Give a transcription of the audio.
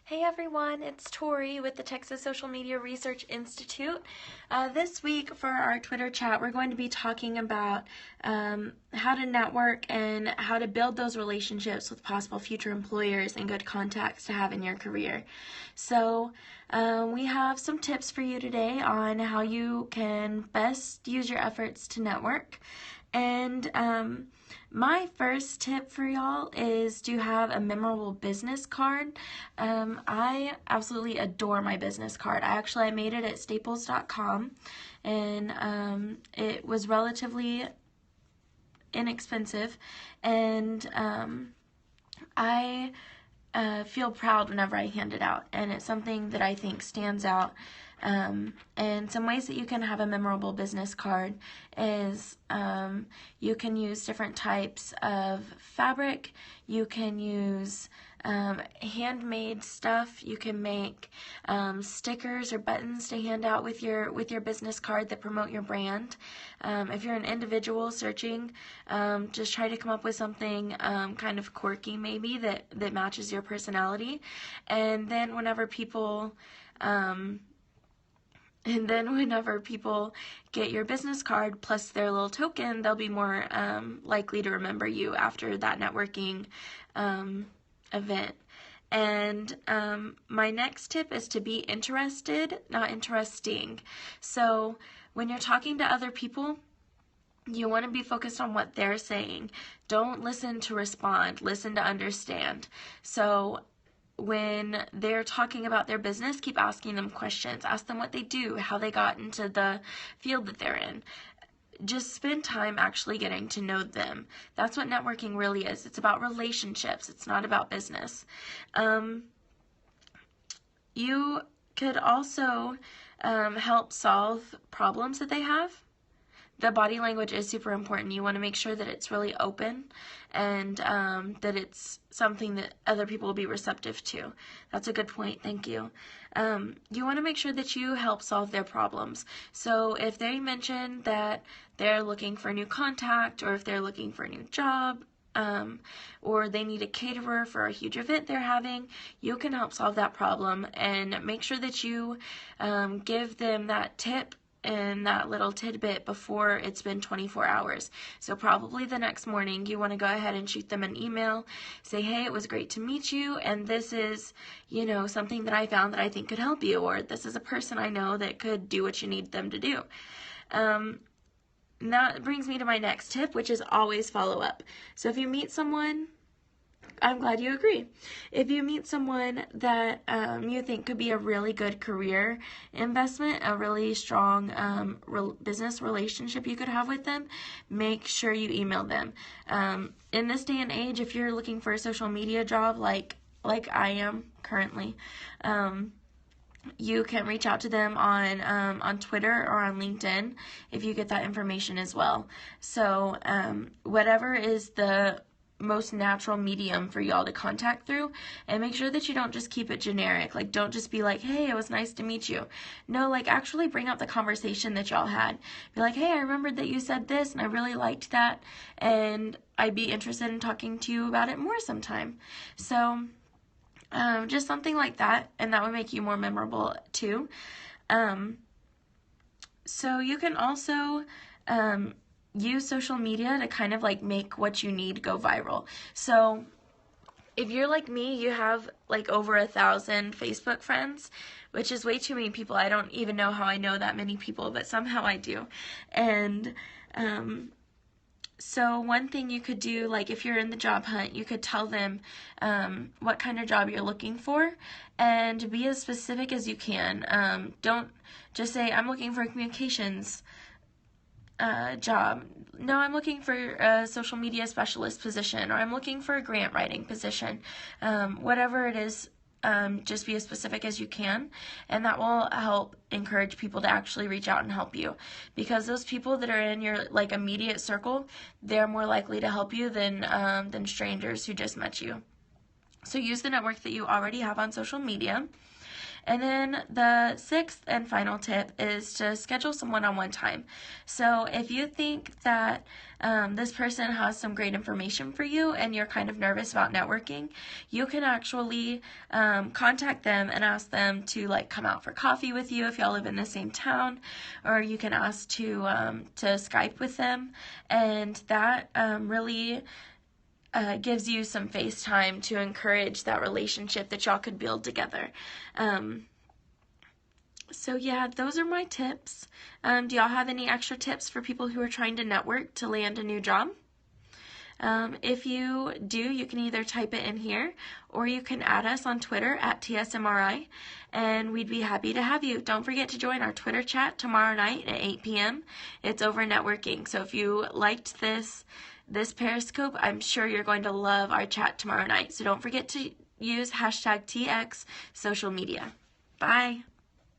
Hey everyone, it's Tori with the Texas Social Media Research Institute. This week for our Twitter chat, we're going to be talking about how to network and how to build those relationships with possible future employers and good contacts to have in your career. So we have some tips for you today on how you can best use your efforts to network. And my first tip for y'all is to have a memorable business card. I absolutely adore my business card. I made it at staples.com, and it was relatively inexpensive, and I feel proud whenever I hand it out, and it's something that I think stands out. And some ways that you can have a memorable business card is you can use different types of fabric. You can use handmade stuff. You can make stickers or buttons to hand out with your business card that promote your brand. If you're an individual searching, just try to come up with something kind of quirky maybe that matches your personality. And then whenever people get your business card plus their little token, they'll be more likely to remember you after that networking event. And my next tip is to be interested, not interesting. So when you're talking to other people, you want to be focused on what they're saying. Don't listen to respond, listen to understand. So when they're talking about their business, keep asking them questions. Ask them what they do, how they got into the field that they're in. Just spend time actually getting to know them. That's what networking really is. It's about relationships. It's not about business. You could also help solve problems that they have. The body language is super important. You want to make sure that it's really open and that it's something that other people will be receptive to. That's a good point. Thank you. You want to make sure that you help solve their problems. So if they mention that they're looking for a new contact, or if they're looking for a new job, or they need a caterer for a huge event they're having, you can help solve that problem and make sure that you give them that tip and that little tidbit before it's been 24 hours. So probably the next morning you want to go ahead and shoot them an email, say, hey, it was great to meet you, and this is, something that I found that I think could help you, or this is a person I know that could do what you need them to do. And that brings me to my next tip, which is always follow up. So if you meet someone, I'm glad you agree. If you meet someone that you think could be a really good career investment, a really strong business relationship you could have with them, make sure you email them. In this day and age, if you're looking for a social media job like I am currently, you can reach out to them on Twitter or on LinkedIn if you get that information as well. So whatever is the most natural medium for y'all to contact through, and make sure that you don't just keep it generic. Like, don't just be like, hey, it was nice to meet you. No, like, actually bring up the conversation that y'all had. Be like, hey, I remembered that you said this and I really liked that, and I'd be interested in talking to you about it more sometime. So just something like that, and that would make you more memorable too. So you can also use social media to kind of like make what you need go viral. So if you're like me, you have like over 1,000 Facebook friends, which is way too many people. I don't even know how I know that many people, but somehow I do. And so one thing you could do, like if you're in the job hunt, you could tell them what kind of job you're looking for, and be as specific as you can. Don't just say, I'm looking for a communications job. No, I'm looking for a social media specialist position, or I'm looking for a grant writing position. Whatever it is, just be as specific as you can, and that will help encourage people to actually reach out and help you, because those people that are in your like immediate circle, they're more likely to help you than strangers who just met you. So use the network that you already have on social media. And then the sixth and final tip is to schedule some one-on-one time. So if you think that this person has some great information for you and you're kind of nervous about networking, you can actually contact them and ask them to like come out for coffee with you if y'all live in the same town, or you can ask to Skype with them, and that really gives you some face time to encourage that relationship that y'all could build together. So yeah, those are my tips. Do y'all have any extra tips for people who are trying to network to land a new job? If you do, you can either type it in here or you can add us on Twitter at TSMRI, and we'd be happy to have you. Don't forget to join our Twitter chat tomorrow night at 8 p.m. It's over networking. So if you liked this Periscope, I'm sure you're going to love our chat tomorrow night. So don't forget to use hashtag TX social media. Bye.